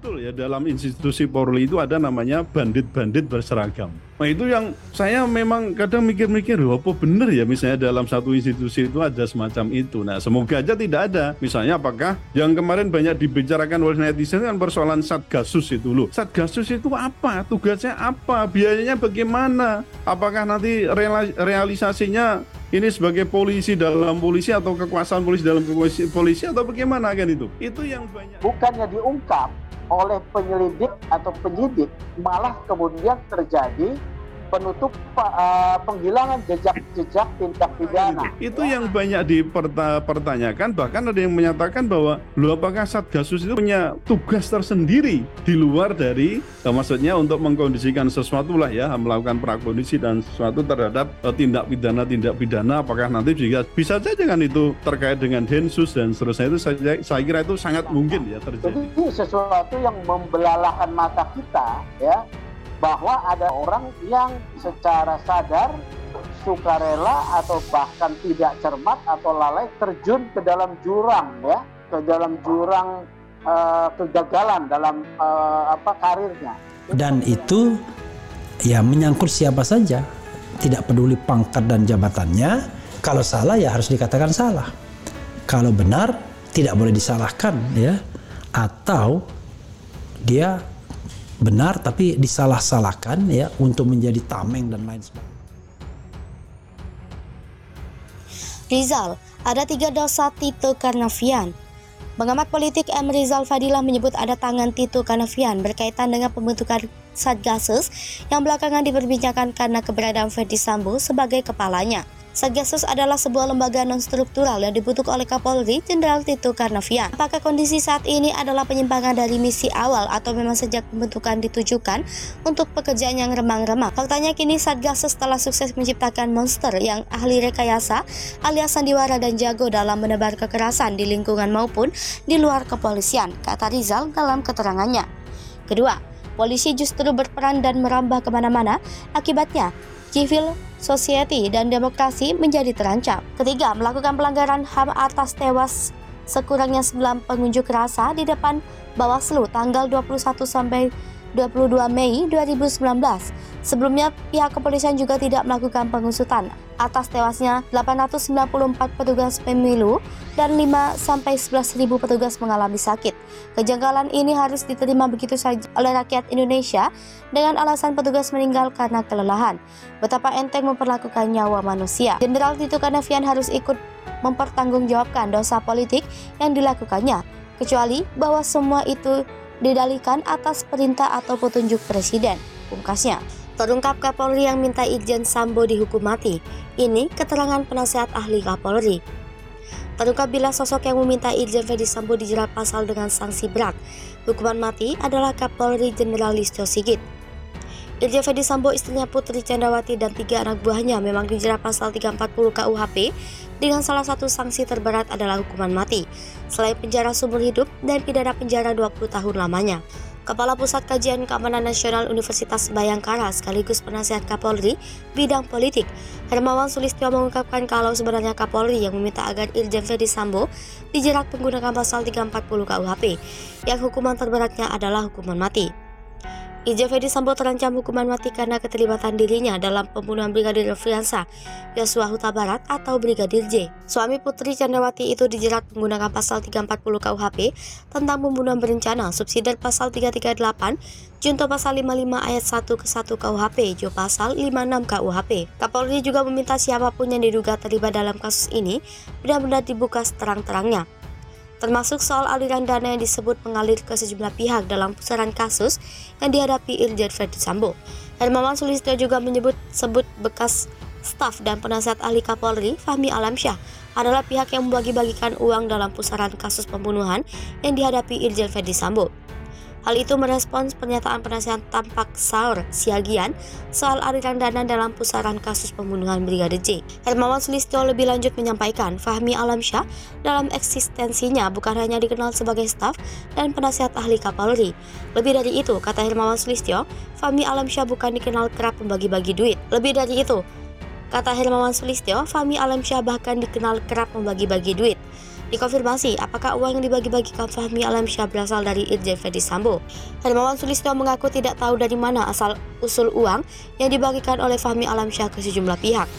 betul ya, dalam institusi Polri itu ada namanya bandit-bandit berseragam. Nah itu yang saya memang kadang mikir-mikir, apa benar ya misalnya dalam satu institusi itu ada semacam itu. Nah semoga aja tidak ada. Misalnya apakah yang kemarin banyak dibicarakan oleh netizen kan persoalan Satgasus itu loh. Satgasus itu apa? Tugasnya apa? Biayanya bagaimana? Apakah nanti realisasinya ini sebagai polisi dalam polisi atau kekuasaan polisi dalam polisi atau bagaimana kan itu? Itu yang banyak. Bukannya diungkap oleh penyelidik atau penyidik, malah kemudian terjadi penghilangan jejak tindak pidana. Itu yang banyak dipertanyakan, bahkan ada yang menyatakan bahwa apakah Satgasus itu punya tugas tersendiri di luar dari maksudnya untuk mengkondisikan sesuatu lah ya, melakukan prakondisi dan sesuatu terhadap tindak pidana, apakah nanti juga bisa saja kan itu terkait dengan Densus dan seterusnya. Itu saya kira itu sangat mungkin ya terjadi. Jadi sesuatu yang membelalakan mata kita ya, bahwa ada orang yang secara sadar, sukarela atau bahkan tidak cermat atau lalai terjun ke dalam jurang ya, ke dalam jurang kegagalan dalam karirnya. Dan itu ya menyangkut siapa saja, tidak peduli pangkat dan jabatannya. Kalau salah ya harus dikatakan salah. Kalau benar tidak boleh disalahkan ya, atau dia benar tapi disalah-salahkan ya untuk menjadi tameng dan lain sebagainya. Rizal, ada 3 dosa Tito Karnavian. Pengamat politik M. Rizal Fadilah menyebut ada tangan Tito Karnavian berkaitan dengan pembentukan Satgasus yang belakangan diperbincangkan karena keberadaan Ferdy Sambo sebagai kepalanya. Satgasus adalah sebuah lembaga non-struktural yang dibentuk oleh Kapolri Jenderal Tito Karnavian. Apakah kondisi saat ini adalah penyimpangan dari misi awal atau memang sejak pembentukan ditujukan untuk pekerjaan yang remang-remang? Faktanya kini Satgasus telah sukses menciptakan monster yang ahli rekayasa alias sandiwara dan jago dalam menebar kekerasan di lingkungan maupun di luar kepolisian, kata Rizal dalam keterangannya. Kedua, polisi justru berperan dan merambah kemana-mana, akibatnya civil society dan demokrasi menjadi terancam. Ketiga, melakukan pelanggaran HAM atas tewas sekurangnya 9 pengunjuk rasa di depan Bawaslu tanggal 21 sampai 22 Mei 2019. Sebelumnya, pihak kepolisian juga tidak melakukan pengusutan atas tewasnya 894 petugas pemilu dan 5-11.000 petugas mengalami sakit. Kejanggalan ini harus diterima begitu saja oleh rakyat Indonesia dengan alasan petugas meninggal karena kelelahan. Betapa enteng memperlakukan nyawa manusia. Jenderal Tito Karnavian harus ikut mempertanggungjawabkan dosa politik yang dilakukannya, kecuali bahwa semua itu didalihkan atas perintah atau petunjuk presiden, pungkasnya. Terungkap Kapolri yang minta Irjen Sambo dihukum mati. Ini keterangan penasehat ahli Kapolri. Terungkap bila sosok yang meminta Irjen Ferdy Sambo dijerat pasal dengan sanksi berat hukuman mati adalah Kapolri Jenderal Listio Sigit. Irjen Ferdy Sambo, istrinya Putri Candrawati dan 3 anak buahnya memang dijerat pasal 340 KUHP dengan salah satu sanksi terberat adalah hukuman mati, selain penjara seumur hidup dan pidana penjara 20 tahun lamanya. Kepala Pusat Kajian Keamanan Nasional Universitas Bayangkara sekaligus penasehat Kapolri bidang politik, Hermawan Sulistyo mengungkapkan kalau sebenarnya Kapolri yang meminta agar Irjen Ferdy Sambo dijerat menggunakan pasal 340 KUHP, yang hukuman terberatnya adalah hukuman mati. Irjen Ferdy Sambo terancam hukuman mati karena keterlibatan dirinya dalam pembunuhan Brigadir Nofriansah Yosua Huta Barat atau Brigadir J. Suami Putri Candrawati itu dijerat menggunakan pasal 340 KUHP tentang pembunuhan berencana, subsidiar pasal 338, junto pasal 55 ayat 1 ke 1 KUHP, jo pasal 56 KUHP. Kapolri juga meminta siapapun yang diduga terlibat dalam kasus ini benar-benar dibuka seterang-terangnya, termasuk soal aliran dana yang disebut mengalir ke sejumlah pihak dalam pusaran kasus yang dihadapi Irjen Ferdy Sambo. Hermawan Sulistyo juga sebut bekas staf dan penasihat ahli Kapolri Fahmi Alamsyah adalah pihak yang membagi-bagikan uang dalam pusaran kasus pembunuhan yang dihadapi Irjen Ferdy Sambo. Hal itu merespons pernyataan penasihat Tampak Saur Siagian soal aliran dana dalam pusaran kasus pembunuhan Brigadir J. Hermawan Sulistyo lebih lanjut menyampaikan Fahmi Alamsyah dalam eksistensinya bukan hanya dikenal sebagai staf dan penasihat ahli Kapolri. Lebih dari itu, kata Hermawan Sulistyo, Fahmi Alamsyah bukan dikenal kerap membagi-bagi duit. Lebih dari itu, Kata Hermawan Sulistyo, Fahmi Alamsyah bahkan dikenal kerap membagi-bagi duit. Dikonfirmasi apakah uang yang dibagi-bagikan Fahmi Alamsyah berasal dari Irjen Verdi Sambo. Hermawan Sulistyo mengaku tidak tahu dari mana asal-usul uang yang dibagikan oleh Fahmi Alamsyah ke sejumlah pihak.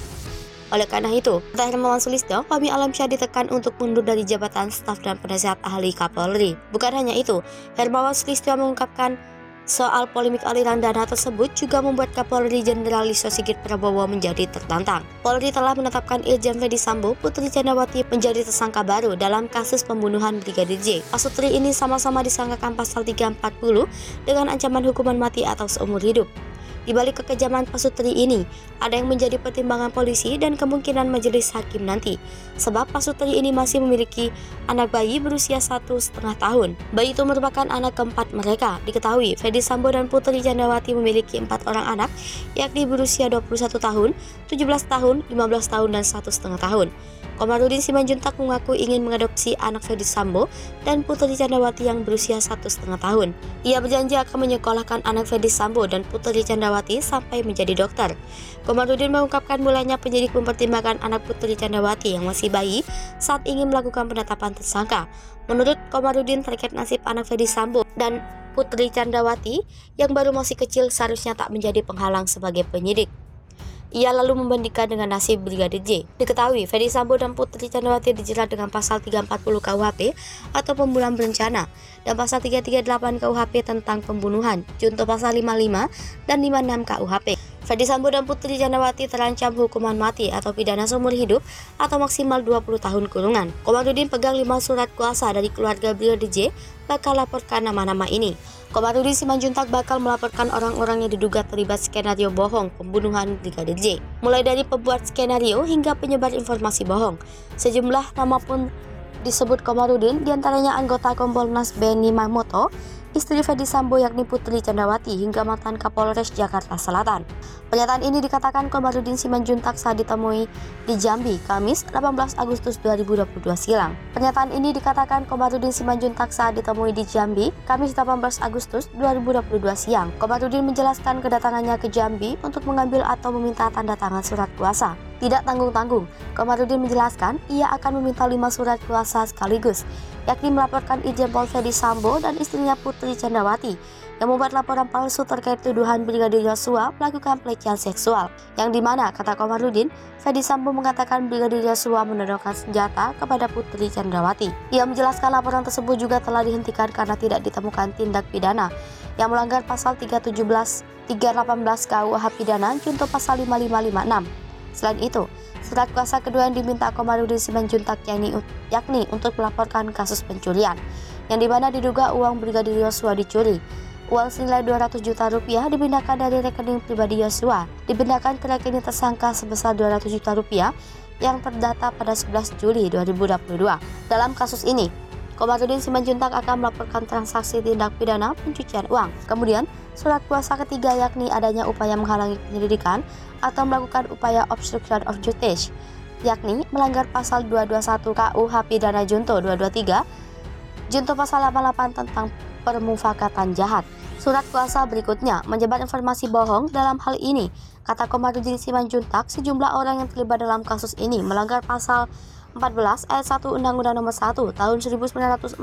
Oleh karena itu, kata Hermawan Sulistyo, Fahmi Alamsyah ditekan untuk mundur dari jabatan staf dan penasehat ahli Kapolri. Bukan hanya itu, Hermawan Sulistyo mengungkapkan soal polemik aliran dana tersebut juga membuat Kapolri Jenderal Listio Sigit Prabowo menjadi tertantang. Polri telah menetapkan Irjen Verdi Sambo, Putri Candrawati menjadi tersangka baru dalam kasus pembunuhan Brigadir J. Pasutri ini sama-sama disangkakan pasal 340 dengan ancaman hukuman mati atau seumur hidup. Di balik kekejaman Pasutri ini, ada yang menjadi pertimbangan polisi dan kemungkinan majelis hakim nanti. Sebab Pasutri ini masih memiliki anak bayi berusia 1,5 tahun. Bayi itu merupakan anak keempat mereka. Diketahui, Verdi Sambo dan Putri Candrawati memiliki 4 orang anak, yakni berusia 21 tahun, 17 tahun, 15 tahun, dan 1,5 tahun. Komarudin Simanjuntak mengaku ingin mengadopsi anak Verdi Sambo dan Putri Candrawati yang berusia 1,5 tahun. Ia berjanji akan menyekolahkan anak Verdi Sambo dan Putri Candrawati sampai menjadi dokter. Komarudin mengungkapkan mulanya penyidik mempertimbangkan anak Putri Candrawati yang masih bayi saat ingin melakukan penetapan tersangka. Menurut Komarudin, terkait nasib anak Verdi Sambo dan Putri Candrawati yang baru masih kecil seharusnya tak menjadi penghalang sebagai penyidik. Ia lalu membandingkan dengan nasib Brigadir J. Diketahui, Verdi Sambo dan Putri Candrawati dijerat dengan pasal 340 KUHP atau pembunuhan berencana dan pasal 338 KUHP tentang pembunuhan, junto pasal 55 dan 56 KUHP. Verdi Sambo dan Putri Candrawati terancam hukuman mati atau pidana seumur hidup atau maksimal 20 tahun kurungan. Komarudin pegang 5 surat kuasa dari keluarga Brigadir J bakal laporkan nama-nama ini. Komarudin Simanjuntak bakal melaporkan orang-orang yang diduga terlibat skenario bohong pembunuhan Brigadir J. Mulai dari pembuat skenario hingga penyebar informasi bohong. Sejumlah nama pun disebut Komarudin, diantaranya anggota Kompolnas Benny Mamoto, istri Verdi Sambo yakni Putri Candrawati, hingga mantan Kapolres Jakarta Selatan. Pernyataan ini dikatakan Komarudin Simanjuntak saat ditemui di Jambi, Kamis 18 Agustus 2022 silam. Pernyataan ini dikatakan Komarudin Simanjuntak saat ditemui di Jambi, Kamis 18 Agustus 2022 siang. Komarudin menjelaskan kedatangannya ke Jambi untuk mengambil atau meminta tanda tangan surat kuasa. Tidak tanggung-tanggung, Komarudin menjelaskan ia akan meminta 5 surat kuasa sekaligus, yakni melaporkan Irjen Pol Verdi Sambo dan istrinya Putri Candrawati yang membuat laporan palsu terkait tuduhan Brigadir Yosua melakukan pelecehan seksual, yang dimana, kata Komarudin, Verdi Sambo mengatakan Brigadir Yosua menodongkan senjata kepada Putri Candrawati. Ia menjelaskan laporan tersebut juga telah dihentikan karena tidak ditemukan tindak pidana yang melanggar pasal 318 KUH pidana junto pasal 5556. Selain itu, surat kuasa kedua yang diminta Komarudin Simanjuntak yakni untuk melaporkan kasus pencurian, yang dimana diduga uang Brigadir Yosua dicuri. Uang senilai 200 juta rupiah dipindahkan dari rekening pribadi Yosua, dipindahkan ke rekening tersangka sebesar 200 juta rupiah yang terdata pada 11 Juli 2022. Dalam kasus ini, Komarudin Simanjuntak akan melaporkan transaksi tindak pidana pencucian uang. Kemudian, surat kuasa ketiga yakni adanya upaya menghalangi penyelidikan atau melakukan upaya obstruction of justice, yakni melanggar pasal 221 KUH pidana junto 223, junto pasal 88 tentang permufakatan jahat. Surat kuasa berikutnya menyebar informasi bohong. Dalam hal ini, kata Komarudin Simanjuntak, sejumlah orang yang terlibat dalam kasus ini melanggar pasal 14 ayat 1 Undang-Undang Nomor 1 Tahun 1946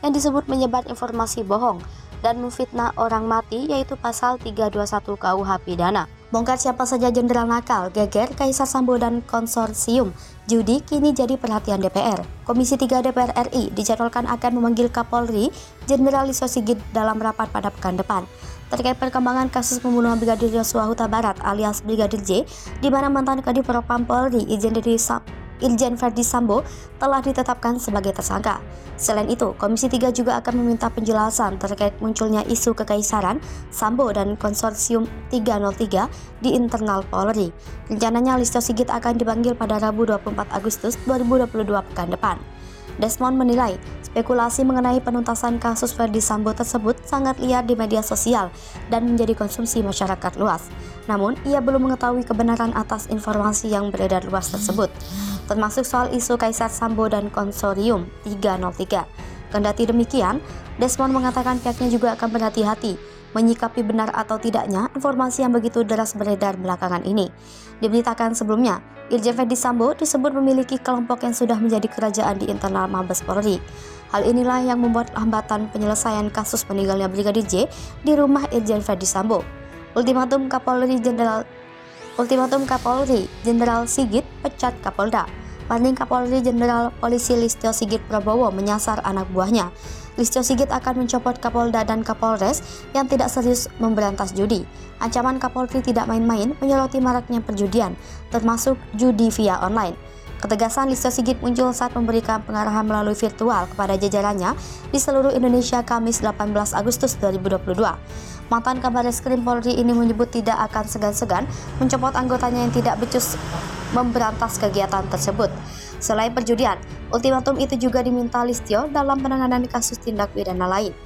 yang disebut menyebar informasi bohong dan memfitnah orang mati, yaitu pasal 321 KUH pidana. Bongkar siapa saja jenderal nakal, geger Kaisar Sambo dan konsorsium judi kini jadi perhatian DPR. Komisi 3 DPR RI dijadwalkan akan memanggil Kapolri Jenderal Listio Sigit dalam rapat pada pekan depan terkait perkembangan kasus pembunuhan Brigadir Yosua Huta Barat alias Brigadir J, di mana mantan Kadif Propam Polri Irjen Verdi Sambo telah ditetapkan sebagai tersangka. Selain itu, Komisi 3 juga akan meminta penjelasan terkait munculnya isu kekaisaran Sambo dan konsorsium 303 di internal Polri. Rencananya Listio Sigit akan dipanggil pada Rabu 24 Agustus 2022 pekan depan. Desmond menilai spekulasi mengenai penuntasan kasus Verdi Sambo tersebut sangat liar di media sosial dan menjadi konsumsi masyarakat luas. Namun, ia belum mengetahui kebenaran atas informasi yang beredar luas tersebut, termasuk soal isu Kaisar Sambo dan Konsorium 303. Kendati demikian, Desmond mengatakan pihaknya juga akan berhati-hati menyikapi benar atau tidaknya informasi yang begitu deras beredar belakangan ini. Diberitakan sebelumnya, Irjen Verdi Sambo disebut memiliki kelompok yang sudah menjadi kerajaan di internal Mabes Polri. Hal inilah yang membuat hambatan penyelesaian kasus meninggalnya Brigadir J di rumah Irjen Verdi Sambo. Ultimatum Kapolri Jenderal Sigit pecat Kapolda. Banding Kapolri Jenderal Polisi Listio Sigit Prabowo menyasar anak buahnya. Listio Sigit akan mencopot Kapolda dan Kapolres yang tidak serius memberantas judi. Ancaman Kapolri tidak main-main menyoroti maraknya perjudian, termasuk judi via online. Ketegasan Listio Sigit muncul saat memberikan pengarahan melalui virtual kepada jajarannya di seluruh Indonesia Kamis 18 Agustus 2022. Mantan Kabar Reskrim Polri ini menyebut tidak akan segan-segan mencopot anggotanya yang tidak becus memberantas kegiatan tersebut. Selain perjudian, ultimatum itu juga diminta Listio dalam penanganan kasus tindak pidana lain.